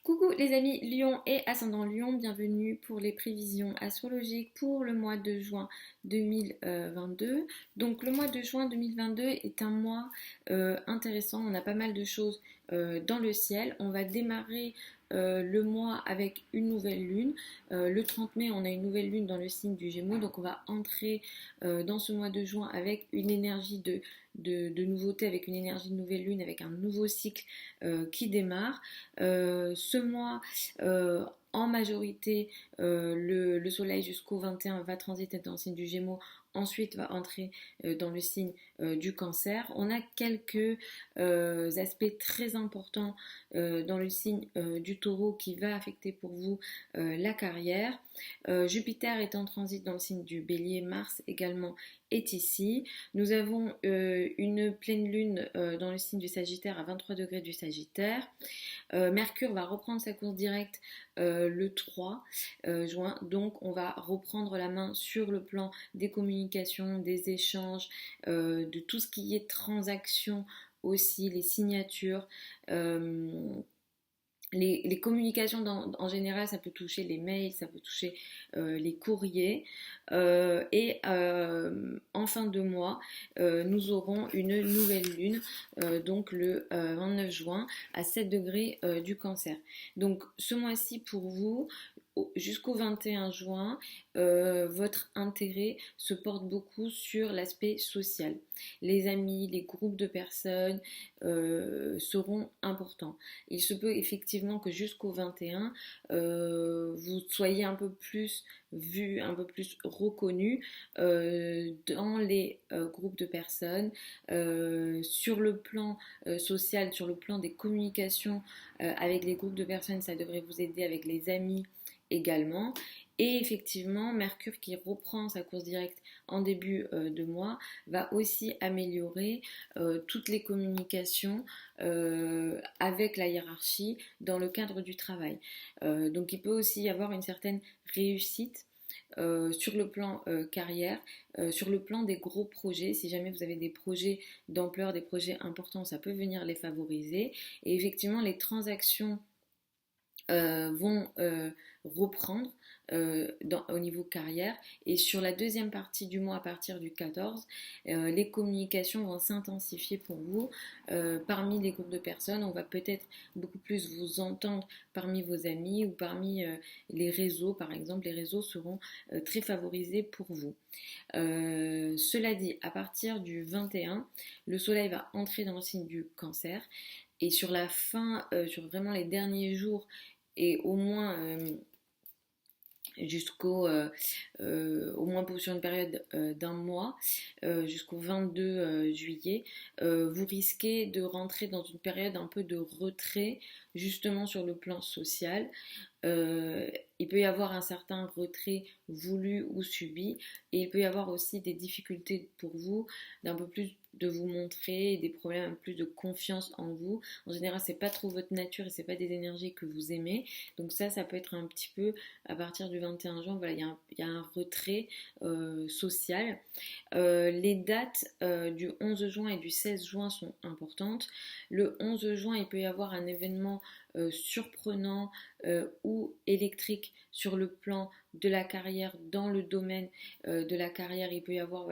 Coucou les amis Lion et ascendant Lion, bienvenue pour les prévisions astrologiques pour le mois de juin 2022. Donc le mois de juin 2022 est un mois intéressant, on a pas mal de choses dans le ciel. On va démarrer le mois avec une nouvelle lune. Le 30 mai, on a une nouvelle lune dans le signe du Gémeaux, donc on va entrer dans ce mois de juin avec une énergie de nouveauté, avec une énergie de nouvelle lune, avec un nouveau cycle qui démarre. Ce mois, en majorité, le soleil jusqu'au 21 va transiter dans le signe du Gémeaux, ensuite va entrer dans le signe du Cancer. On a quelques aspects très importants dans le signe du Taureau qui va affecter pour vous la carrière. Jupiter est en transit dans le signe du Bélier, Mars également est ici. Nous avons une pleine lune dans le signe du Sagittaire à 23 degrés du Sagittaire. Mercure va reprendre sa course directe le 3 juin, donc on va reprendre la main sur le plan des communications, des échanges, de tout ce qui est transactions aussi, les signatures. Les communications en général, ça peut toucher les mails, ça peut toucher les courriers. En fin de mois, nous aurons une nouvelle lune, donc le 29 juin, à 7 degrés du Cancer. Donc ce mois-ci pour vous, jusqu'au 21 juin, votre intérêt se porte beaucoup sur l'aspect social. Les amis, les groupes de personnes seront importants. Il se peut effectivement que jusqu'au 21, vous soyez un peu plus vu, un peu plus reconnu dans les groupes de personnes. Sur le plan social, sur le plan des communications avec les groupes de personnes, ça devrait vous aider avec les amis également. Et effectivement, Mercure qui reprend sa course directe en début de mois va aussi améliorer toutes les communications avec la hiérarchie dans le cadre du travail. Donc il peut aussi y avoir une certaine réussite sur le plan carrière, sur le plan des gros projets. Si jamais vous avez des projets d'ampleur, des projets importants, ça peut venir les favoriser. Et effectivement, les transactions vont reprendre au niveau carrière, et sur la deuxième partie du mois à partir du 14, les communications vont s'intensifier pour vous parmi les groupes de personnes. On va peut-être beaucoup plus vous entendre parmi vos amis ou parmi les réseaux. Par exemple, les réseaux seront très favorisés pour vous. Cela dit, à partir du 21, le soleil va entrer dans le signe du Cancer, et sur la fin, sur vraiment les derniers jours, et au moins au moins sur une période d'un mois, jusqu'au 22 juillet, vous risquez de rentrer dans une période un peu de retrait, justement sur le plan social. Il peut y avoir un certain retrait voulu ou subi, et il peut y avoir aussi des difficultés pour vous d'un peu plus de vous montrer, des problèmes, plus de confiance en vous. En général, c'est pas trop votre nature et c'est pas des énergies que vous aimez. Donc ça peut être un petit peu à partir du 21 juin. Voilà, il y a un retrait social. Les dates du 11 juin et du 16 juin sont importantes. Le 11 juin, il peut y avoir un événement surprenant ou électrique sur le plan de la carrière. Dans le domaine de la carrière, il peut y avoir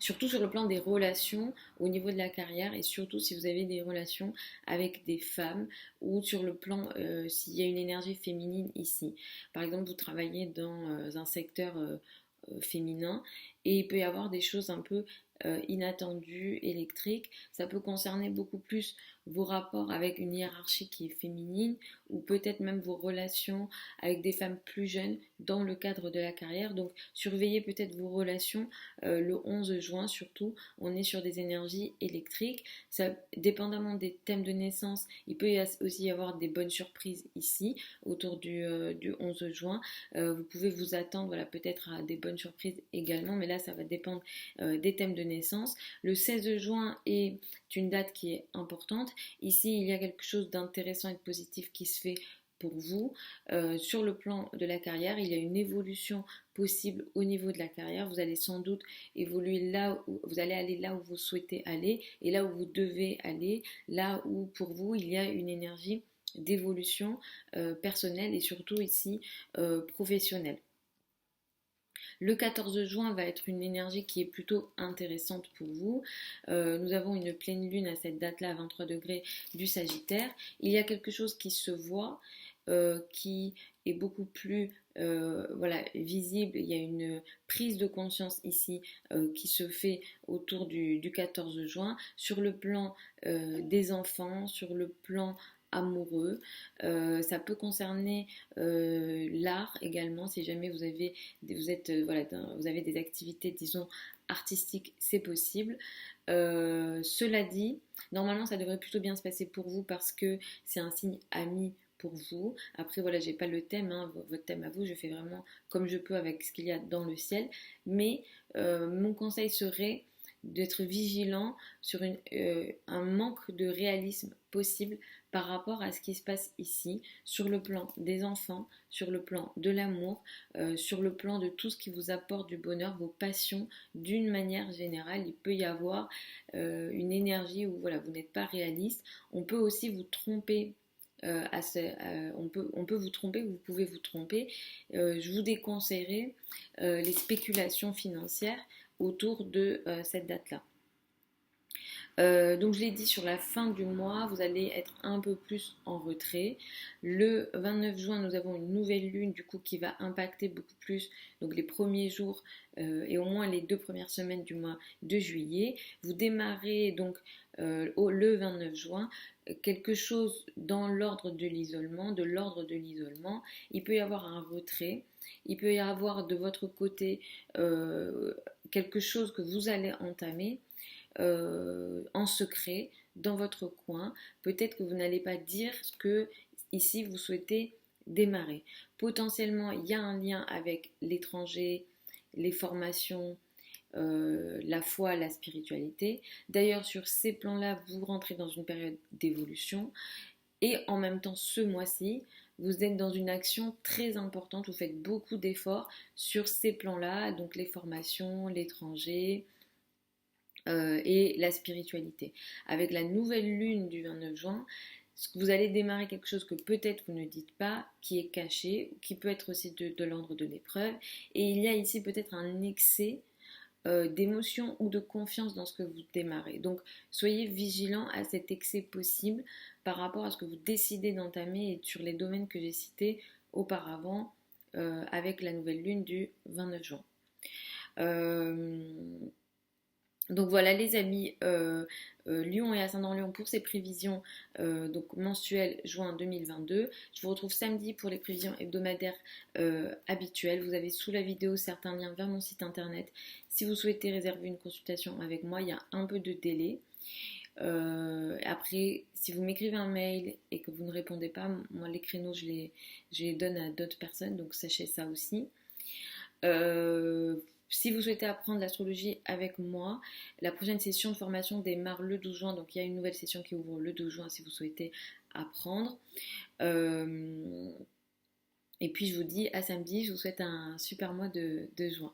surtout sur le plan des relations au niveau de la carrière, et surtout si vous avez des relations avec des femmes, ou sur le plan s'il y a une énergie féminine ici. Par exemple, vous travaillez dans un secteur féminin, et il peut y avoir des choses un peu inattendues, électriques. Ça peut concerner beaucoup plus vos rapports avec une hiérarchie qui est féminine, ou peut-être même vos relations avec des femmes plus jeunes dans le cadre de la carrière. Donc surveillez peut-être vos relations le 11 juin surtout. On est sur des énergies électriques. Ça, dépendamment des thèmes de naissance, il peut aussi y avoir des bonnes surprises ici autour du 11 juin. Vous pouvez vous attendre, voilà, peut-être à des bonnes surprises également, mais là ça va dépendre des thèmes de naissance. Le 16 juin est une date qui est importante. Ici, il y a quelque chose d'intéressant et de positif qui se fait pour vous. Sur le plan de la carrière, il y a une évolution possible au niveau de la carrière. Vous allez sans doute évoluer là où vous allez aller là où vous souhaitez aller et là où vous devez aller, là où pour vous il y a une énergie d'évolution personnelle et surtout ici professionnelle. Le 14 juin va être une énergie qui est plutôt intéressante pour vous. Nous avons une pleine lune à cette date-là, à 23 degrés du Sagittaire. Il y a quelque chose qui se voit, qui est beaucoup plus voilà, visible. Il y a une prise de conscience ici qui se fait autour du 14 juin sur le plan des enfants, sur le plan amoureux. Ça peut concerner l'art également, si jamais vous avez des activités, disons, artistiques, c'est possible. Cela dit, normalement, ça devrait plutôt bien se passer pour vous parce que c'est un signe ami pour vous. Après, voilà, j'ai pas le thème, hein, votre thème à vous, je fais vraiment comme je peux avec ce qu'il y a dans le ciel. Mais mon conseil serait d'être vigilant sur un manque de réalisme possible par rapport à ce qui se passe ici, sur le plan des enfants, sur le plan de l'amour, sur le plan de tout ce qui vous apporte du bonheur, vos passions, d'une manière générale. Il peut y avoir une énergie où voilà, vous n'êtes pas réaliste. On peut aussi vous tromper. On peut vous tromper, vous pouvez vous tromper. Je vous déconseillerais les spéculations financières autour de cette date-là. Donc je l'ai dit, sur la fin du mois, vous allez être un peu plus en retrait. Le 29 juin, nous avons une nouvelle lune du coup qui va impacter beaucoup plus donc les premiers jours et au moins les 2 premières semaines du mois de juillet. Vous démarrez donc le 29 juin quelque chose dans l'ordre de l'isolement, Il peut y avoir un retrait, il peut y avoir de votre côté quelque chose que vous allez entamer en secret dans votre coin. Peut-être que vous n'allez pas dire ce que ici vous souhaitez démarrer. Potentiellement, il y a un lien avec l'étranger, les formations, la foi, la spiritualité. D'ailleurs, sur ces plans-là, vous rentrez dans une période d'évolution et en même temps, ce mois-ci, vous êtes dans une action très importante, vous faites beaucoup d'efforts sur ces plans-là, donc les formations, l'étranger, et la spiritualité. Avec la nouvelle lune du 29 juin, vous allez démarrer quelque chose que peut-être vous ne dites pas, qui est caché, qui peut être aussi de l'ordre de l'épreuve. Et il y a ici peut-être un excès d'émotion ou de confiance dans ce que vous démarrez. Donc soyez vigilant à cet excès possible par rapport à ce que vous décidez d'entamer et sur les domaines que j'ai cités auparavant avec la nouvelle lune du 29 juin. Donc voilà les amis, Lion et Ascendant Lion pour ces prévisions donc mensuelles juin 2022. Je vous retrouve samedi pour les prévisions hebdomadaires habituelles. Vous avez sous la vidéo certains liens vers mon site internet. Si vous souhaitez réserver une consultation avec moi, il y a un peu de délai. Après, si vous m'écrivez un mail et que vous ne répondez pas, moi les créneaux je les donne à d'autres personnes, donc sachez ça aussi. Si vous souhaitez apprendre l'astrologie avec moi, la prochaine session de formation démarre le 12 juin. Donc il y a une nouvelle session qui ouvre le 12 juin si vous souhaitez apprendre. Et puis je vous dis à samedi, je vous souhaite un super mois de juin.